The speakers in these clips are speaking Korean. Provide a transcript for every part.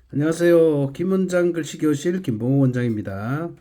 안녕하세요. 김원장 글씨교실 김봉호 원장입니다.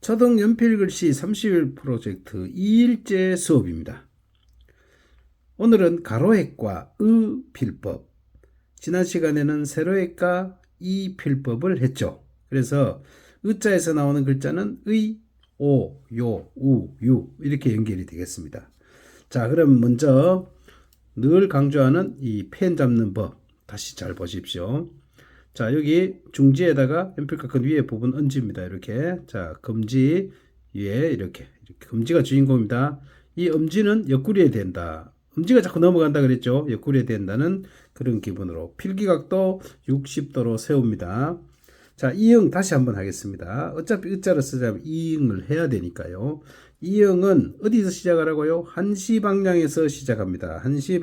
초등 연필 글씨 30일 프로젝트 2일째 수업입니다. 오늘은 가로획과 의 필법. 지난 시간에는 세로획과 이 필법을 했죠. 그래서 의자에서 나오는 글자는 의, 오, 요, 우, 유 이렇게 연결이 되겠습니다. 자, 그럼 먼저 늘 강조하는 이 펜 잡는 법 다시 잘 보십시오. 자, 여기 중지에다가 연필깎은 위에 부분 얹습니다. 이렇게. 자, 검지 위에 이렇게 검지가 주인공입니다. 이 엄지는 옆구리에 된다. 엄지가 자꾸 넘어간다 그랬죠. 옆구리에 된다는 그런 기분으로 필기각도 60도로 세웁니다. 자, 이응 다시 한번 하겠습니다. 어차피 의자를 쓰자면 이응을 해야 되니까요. 이응은 어디서 시작하라고요? 한시 방향에서 시작합니다. 한시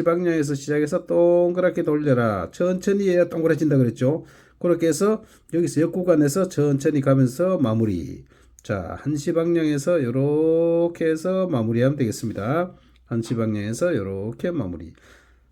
방향에서 시작해서 동그랗게 돌려라. 천천히 해야 동그라진다 그랬죠. 그렇게 해서 여기서 역구간에서 천천히 가면서 마무리. 자, 한시 방향에서 이렇게 해서 마무리하면 되겠습니다. 한시 방향에서 이렇게 마무리.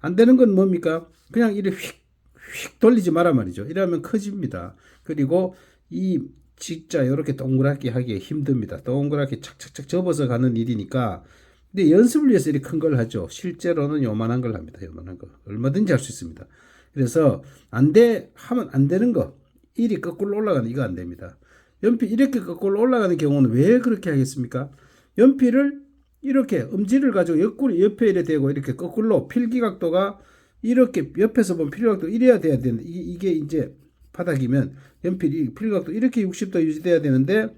안 되는 건 뭡니까? 그냥 이렇게 휙 돌리지 마라 말이죠. 이러면 커집니다. 그리고 이 진짜 이렇게 동그랗게 하기 힘듭니다. 동그랗게 착착착 접어서 가는 일이니까. 근데 연습을 위해서 이렇게 큰 걸 하죠. 실제로는 요만한 걸 합니다. 요만한 거. 얼마든지 할 수 있습니다. 그래서 하면 안 되는 거. 일이 거꾸로 올라가는 이거 안 됩니다. 연필 이렇게 거꾸로 올라가는 경우는 왜 그렇게 하겠습니까? 연필을 이렇게 엄지를 가지고 옆구리 옆에 이래 대고 이렇게 거꾸로 필기각도가 이렇게 옆에서 보면 필기각도 이래야 돼야 되는데 이게 이제 바닥이면 연필이 필기각도 이렇게 60도 유지돼야 되는데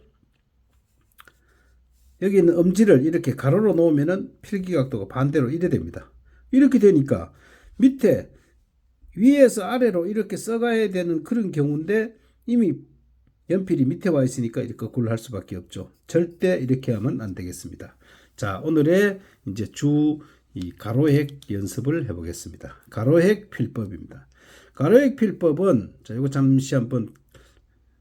여기 있는 엄지를 이렇게 가로로 놓으면은 필기각도가 반대로 이래 됩니다. 이렇게 되니까 밑에 위에서 아래로 이렇게 써가야 되는 그런 경우인데 이미 연필이 밑에 와 있으니까 이렇게 거꾸로 할 수밖에 없죠. 절대 이렇게 하면 안 되겠습니다. 자, 오늘의 이제 이 가로획 연습을 해보겠습니다. 가로획 필법입니다. 가로획 필법은 자, 이거 잠시 한번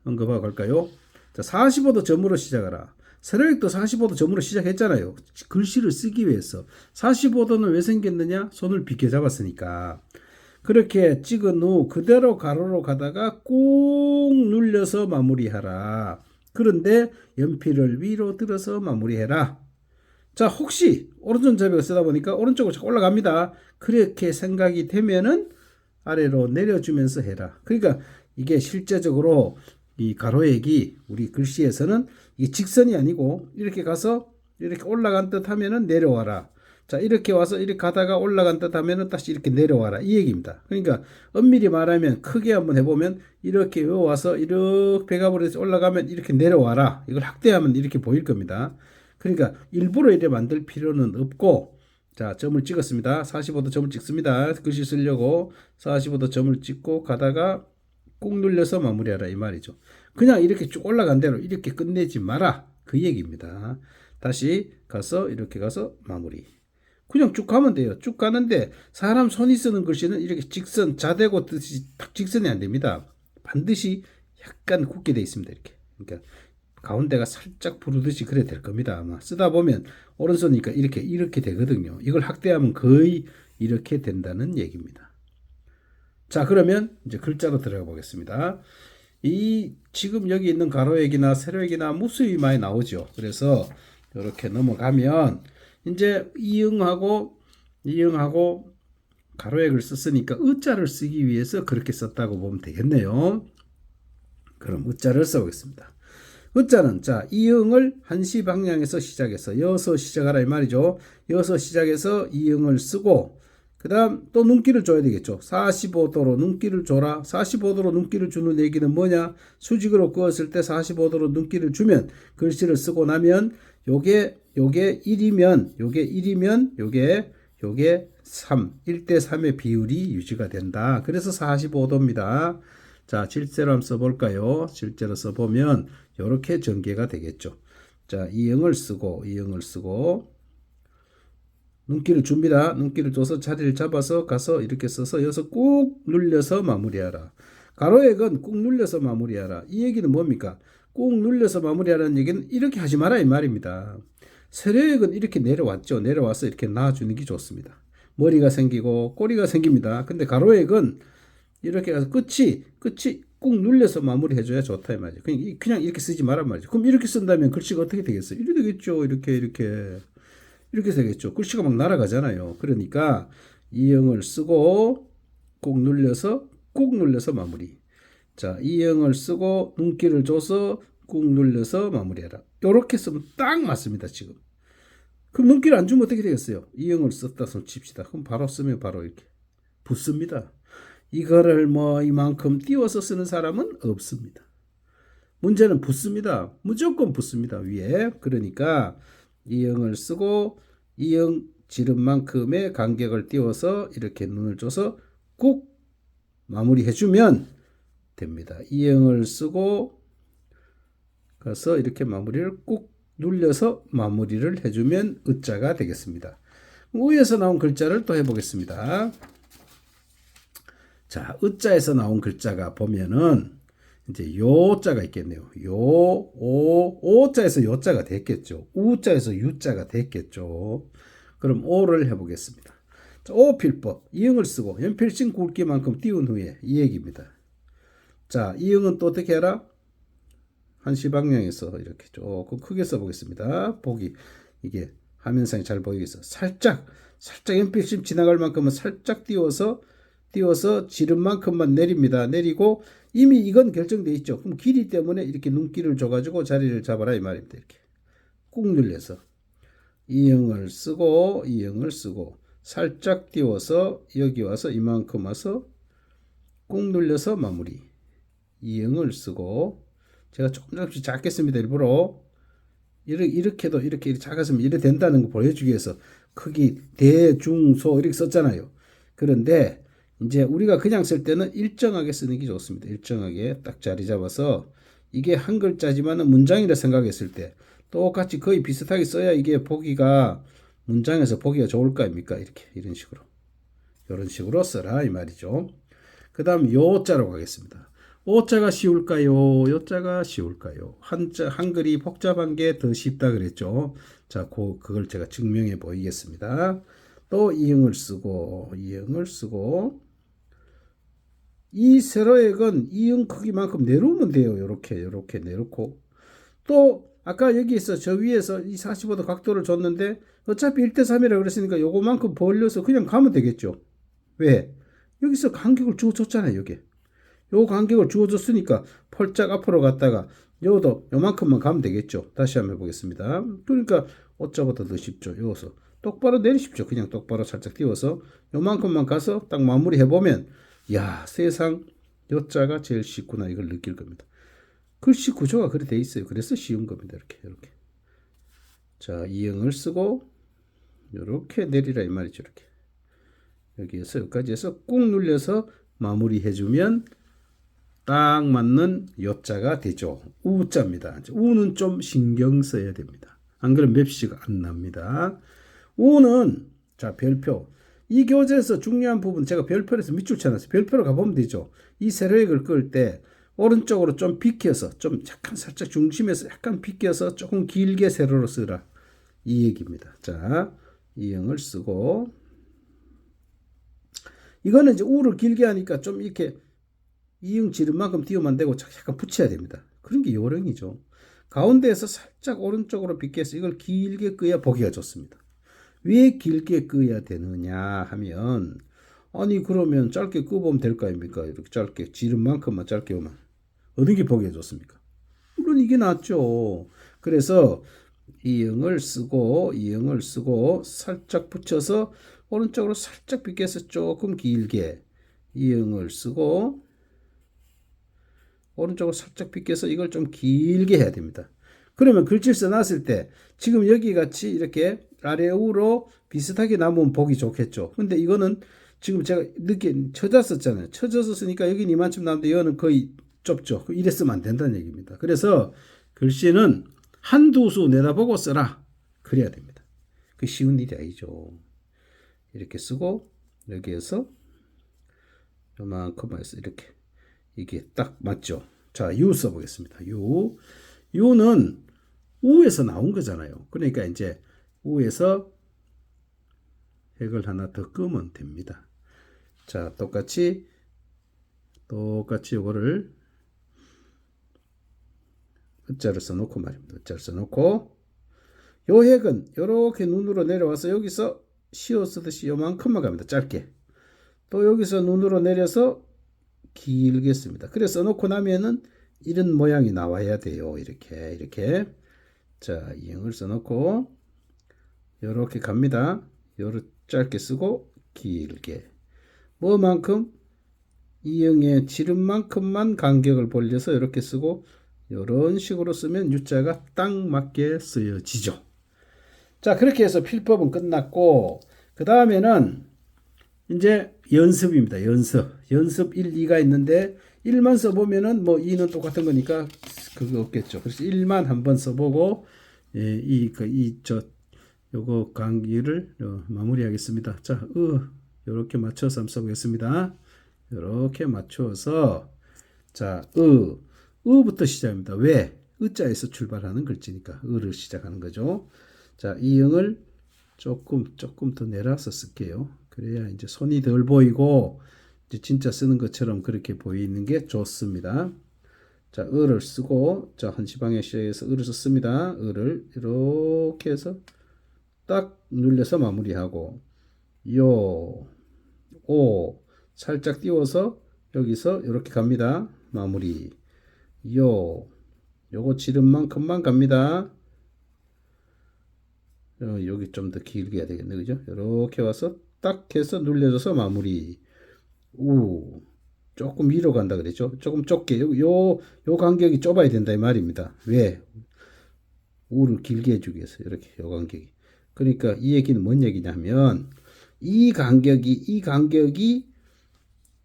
언급하고 갈까요? 자, 45도 점으로 시작하라. 세로획도 45도 점으로 시작했잖아요. 글씨를 쓰기 위해서. 45도는 왜 생겼느냐? 손을 비껴 잡았으니까. 그렇게 찍은 후 그대로 가로로 가다가 꾹 눌려서 마무리하라. 그런데 연필을 위로 들어서 마무리해라. 자, 혹시 오른손잡이가 쓰다 보니까 오른쪽으로 자꾸 올라갑니다. 그렇게 생각이 되면은 아래로 내려주면서 해라. 그러니까 이게 실제적으로 이 가로획이 우리 글씨에서는 이게 직선이 아니고 이렇게 가서 이렇게 올라간 듯 하면은 내려와라. 자, 이렇게 와서 이렇게 가다가 올라간 듯 하면은 다시 이렇게 내려와라. 이 얘기입니다. 그러니까 엄밀히 말하면 크게 한번 해보면 이렇게 와서 이렇게 배갑으로 해서 올라가면 이렇게 내려와라. 이걸 확대하면 이렇게 보일 겁니다. 그러니까 일부러 이렇게 만들 필요는 없고, 자, 점을 찍었습니다. 45도 점을 찍습니다. 글씨 쓰려고 45도 점을 찍고 가다가 꾹 눌려서 마무리하라 이 말이죠. 그냥 이렇게 쭉 올라간 대로 이렇게 끝내지 마라 그 얘기입니다. 다시 가서 이렇게 가서 마무리. 그냥 쭉 가면 돼요. 쭉 가는데 사람 손이 쓰는 글씨는 이렇게 직선 자대고 뜻이 딱 직선이 안 됩니다. 반드시 약간 굳게 돼 있습니다. 이렇게. 그러니까 가운데가 살짝 부르듯이 그래 될 겁니다. 아마 쓰다 보면 오른손이니까 이렇게 되거든요. 이걸 확대하면 거의 이렇게 된다는 얘기입니다. 자, 그러면 이제 글자로 들어가 보겠습니다. 이 지금 여기 있는 가로획이나 세로획이나 무수히 많이 나오죠. 그래서 이렇게 넘어가면 이제 이응하고 가로획을 썼으니까 의자를 쓰기 위해서 그렇게 썼다고 보면 되겠네요. 그럼 의자를 써보겠습니다. 의자는 자, 이응을 한시 방향에서 시작해서 여서 시작하라 이 말이죠. 여서 시작해서 이응을 쓰고 그 다음 또 눈길을 줘야 되겠죠. 45도로 눈길을 줘라. 45도로 눈길을 주는 얘기는 뭐냐? 수직으로 그었을 때 45도로 눈길을 주면 글씨를 쓰고 나면 요게 1이면 요게 3. 1대 3의 비율이 유지가 된다. 그래서 45도입니다. 자, 실제로 한번 써볼까요? 실제로 써보면 이렇게 전개가 되겠죠. 자, 이응을 쓰고 눈길을 줍니다. 눈길을 줘서 자리를 잡아서 가서 이렇게 써서 여기서 꾹 눌려서 마무리하라. 가로획은 꾹 눌려서 마무리하라. 이 얘기는 뭡니까? 꾹 눌려서 마무리하라는 얘기는 이렇게 하지 마라 이 말입니다. 세로획은 이렇게 내려왔죠. 내려와서 이렇게 놔주는 게 좋습니다. 머리가 생기고 꼬리가 생깁니다. 근데 가로획은 이렇게 가서 끝이 꾹 눌려서 마무리해줘야 좋다 이 말이죠. 그냥 이렇게 쓰지 말란 말이죠. 그럼 이렇게 쓴다면 글씨가 어떻게 되겠어요? 이렇게 되겠죠. 이렇게 되겠죠. 글씨가 막 날아가잖아요. 그러니까 이형을 쓰고 꾹 눌려서 마무리. 자, 이형을 쓰고 눈길을 줘서 꾹 눌려서 마무리해라. 이렇게 쓰면 딱 맞습니다. 지금. 그럼 눈길 안 주면 어떻게 되겠어요? 이형을 썼다 손 칩시다. 그럼 바로 쓰면 바로 이렇게 붙습니다. 이거를 뭐 이만큼 띄워서 쓰는 사람은 없습니다. 문제는 붙습니다. 무조건 붙습니다. 위에. 그러니까 이형을 쓰고 이형 지름만큼의 간격을 띄워서 이렇게 눈을 줘서 꾹 마무리해주면 됩니다. 이형을 쓰고 가서 이렇게 마무리를 꾹 눌려서 마무리를 해주면 으자가 되겠습니다. 위에서 나온 글자를 또 해보겠습니다. 자, 으자에서 나온 글자가 보면은 이제 요자가 있겠네요. 오자에서 요자가 됐겠죠. 우자에서 유자가 됐겠죠. 그럼 오를 해보겠습니다. 자, 오필법, 이응을 쓰고 연필심 굵기만큼 띄운 후에 이 얘기입니다. 자, 이응은 또 어떻게 해라? 한시 방향에서 이렇게 조금 크게 써보겠습니다. 보기 이게 화면상에 잘 보이겠어. 살짝 연필심 지나갈 만큼은 살짝 띄워서 지름만큼만 내립니다. 내리고 이미 이건 결정돼 있죠. 그럼 길이 때문에 이렇게 눈길을 줘가지고 자리를 잡아라 이 말입니다. 이렇게 꾹 눌려서 이형을 쓰고 살짝 띄워서 여기 와서 이만큼 와서 꾹 눌려서 마무리. 이형을 쓰고 제가 조금씩 작겠습니다. 일부러 이렇게도 이렇게 작았으면 이래 된다는 거 보여주기 위해서 크기 대중소 이렇게 썼잖아요. 그런데 이제 우리가 그냥 쓸 때는 일정하게 쓰는 게 좋습니다. 일정하게 딱 자리 잡아서 이게 한 글자지만은 문장이라 생각했을 때 똑같이 거의 비슷하게 써야 이게 보기가 문장에서 보기가 좋을 거 아닙니까? 이런 식으로 써라 이 말이죠. 그 다음 요자로 가겠습니다. 오자가 쉬울까요? 요자가 쉬울까요? 한글이 복잡한 게 더 쉽다 그랬죠. 자, 그걸 제가 증명해 보이겠습니다. 또 이응을 쓰고 이 세로액은 이응 크기만큼 내려오면 돼요. 이렇게 내놓고 또 아까 여기에서 저 위에서 이 45도 각도를 줬는데 어차피 1대3이라 그랬으니까 요거만큼 벌려서 그냥 가면 되겠죠. 왜? 여기서 간격을 주어줬잖아요. 여기. 요 간격을 주어줬으니까 펄짝 앞으로 갔다가 요도 요만큼만 가면 되겠죠. 다시 한번 해보겠습니다. 그러니까 오자보다 더 쉽죠. 여기서 똑바로 내리십시오. 그냥 똑바로 살짝 띄워서 요만큼만 가서 딱 마무리 해보면 야, 세상 요자가 제일 쉽구나 이걸 느낄 겁니다. 글씨 구조가 그렇게 돼 있어요. 그래서 쉬운 겁니다. 이렇게. 자, 이응을 쓰고 이렇게 내리라 이 말이죠. 이렇게. 여기에서 여기까지 해서 꾹 눌려서 마무리 해주면 딱 맞는 요자가 되죠. 우자입니다. 우는 좀 신경 써야 됩니다. 안 그러면 맵시가 안 납니다. 우는 자, 별표. 이 교재에서 중요한 부분 제가 별표에서 밑줄 쳐놨어요. 별표로 가보면 되죠. 이 세로액을 끌 때 오른쪽으로 좀 비켜서 좀 약간 살짝 중심에서 약간 비켜서 조금 길게 세로로 쓰라. 이 얘기입니다. 자, 이형을 쓰고 이거는 이제 우를 길게 하니까 좀 이렇게 이응 지름만큼 띄우면 되고 약간 붙여야 됩니다. 그런 게 요령이죠. 가운데에서 살짝 오른쪽으로 비껴서 이걸 길게 끄야 보기가 좋습니다. 왜 길게 끄야 되느냐 하면 아니 그러면 짧게 끄보면 될 거 아닙니까? 이렇게 짧게 지름만큼만 짧게 오면 어느 게 보기가 좋습니까? 물론 이게 낫죠. 그래서 이응을 쓰고 살짝 붙여서 오른쪽으로 살짝 비껴서 조금 길게 이응을 쓰고 오른쪽으로 살짝 비껴서 이걸 좀 길게 해야 됩니다. 그러면 글씨를 써놨을 때 지금 여기 같이 이렇게 아래우로 비슷하게 나오면 보기 좋겠죠. 근데 이거는 지금 제가 늦게 쳐졌었잖아요. 쳐져서 쓰니까 여기는 이만큼 나오는데 여기는 거의 좁죠. 이래 쓰면 안 된다는 얘기입니다. 그래서 글씨는 한두 수 내다보고 써라. 그래야 됩니다. 그 쉬운 일이 아니죠. 이렇게 쓰고 여기에서 요만큼만 해서 이렇게 이게 딱 맞죠. 자, 유 써보겠습니다. 유는 우에서 나온 거잖아요. 그러니까 이제 우에서 핵을 하나 더 끄면 됩니다. 자, 똑같이 똑같이 요거를 으자를 써놓고 말입니다. 으자를 써놓고 요 핵은 요렇게 눈으로 내려와서 여기서 시어 쓰듯이 요만큼만 갑니다. 짧게. 또 여기서 눈으로 내려서 길게 씁니다. 그래서 써놓고 나면은 이런 모양이 나와야 돼요. 이렇게 자, 이형을 써놓고 요렇게 갑니다. 요렇게 짧게 쓰고 길게 뭐만큼 이형의 지름만큼만 간격을 벌려서 이렇게 쓰고 이런 식으로 쓰면 U자가 딱 맞게 쓰여지죠. 자, 그렇게 해서 필법은 끝났고 그 다음에는 이제 연습입니다. 연습 1, 2가 있는데 1만 써보면은 뭐 2는 똑같은 거니까 그거 없겠죠. 그래서 1만 한번 써보고 요거 강의를 마무리하겠습니다. 자, 요렇게 맞춰서 한번 써보겠습니다. 요렇게 맞추어서 자, 부터 시작합니다. 왜? 의자에서 출발하는 글자니까 의를 시작하는 거죠. 자, 이 영을 조금 더 내려서 쓸게요. 그래야 이제 손이 덜 보이고 이제 진짜 쓰는 것처럼 그렇게 보이는 게 좋습니다. 자, 을을 쓰고 자, 한시방에 시작해서 을을 썼습니다. 을을 이렇게 해서 딱 눌려서 마무리하고 오 살짝 띄워서 여기서 이렇게 갑니다. 마무리 요거 지름만큼만 갑니다. 여기 좀 더 길게 해야 되겠네, 그죠? 이렇게 와서 딱 해서 눌려줘서 마무리. 조금 위로 간다 그랬죠? 조금 좁게 요 간격이 좁아야 된다 이 말입니다. 왜? 우를 길게 해주기 위해서 이렇게 요 간격이. 그러니까 이 얘기는 뭔 얘기냐면 이 간격이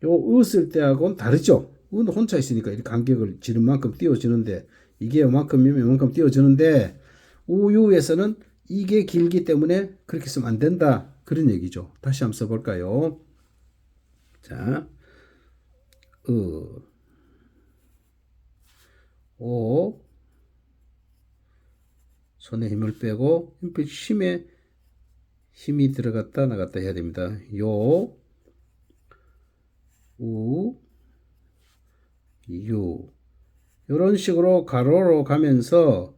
요 으쓸 때하고는 다르죠. 으는 혼자 있으니까 이 간격을 지름만큼 띄워주는데 이게 요만큼이면 요만큼 띄워주는데 우유에서는 이게 길기 때문에 그렇게 쓰면 안 된다. 그런 얘기죠. 다시 한번 써볼까요? 자, 오, 손에 힘을 빼고 힘이 들어갔다 나갔다 해야 됩니다. 우, 유. 이런 식으로 가로로 가면서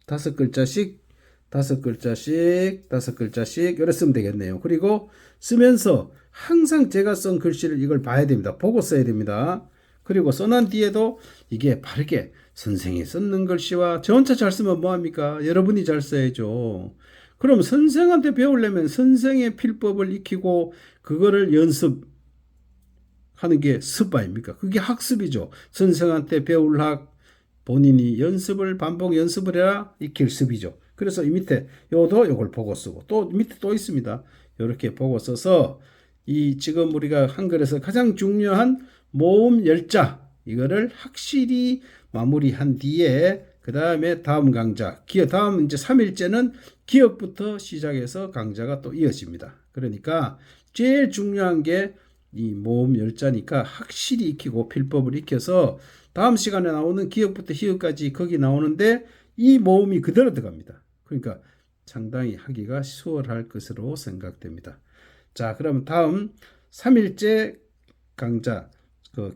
다섯 글자씩 이렇게 쓰면 되겠네요. 그리고 쓰면서 항상 제가 쓴 글씨를 이걸 봐야 됩니다. 보고 써야 됩니다. 그리고 써난 뒤에도 이게 바르게 선생이 쓰는 글씨와 저 혼자 잘 쓰면 뭐합니까? 여러분이 잘 써야죠. 그럼 선생한테 배우려면 선생의 필법을 익히고 그거를 연습하는 게 습 아닙니까? 그게 학습이죠. 선생한테 배울 학 본인이 반복 연습을 해야 익힐 습이죠. 그래서 이 밑에 요걸 보고 쓰고 또 밑에 또 있습니다. 이렇게 보고 써서 이 지금 우리가 한글에서 가장 중요한 모음 열자 이거를 확실히 마무리한 뒤에 그 다음에 다음 강자 다음 이제 3일째는 기억부터 시작해서 강자가 또 이어집니다. 그러니까 제일 중요한 게 이 모음 열자니까 확실히 익히고 필법을 익혀서 다음 시간에 나오는 기억부터 희역까지 거기 나오는데 이 모음이 그대로 들어갑니다. 그러니까 상당히 하기가 수월할 것으로 생각됩니다. 자, 그럼 다음 3일째 강좌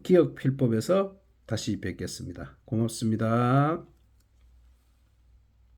기억 필법에서 다시 뵙겠습니다. 고맙습니다.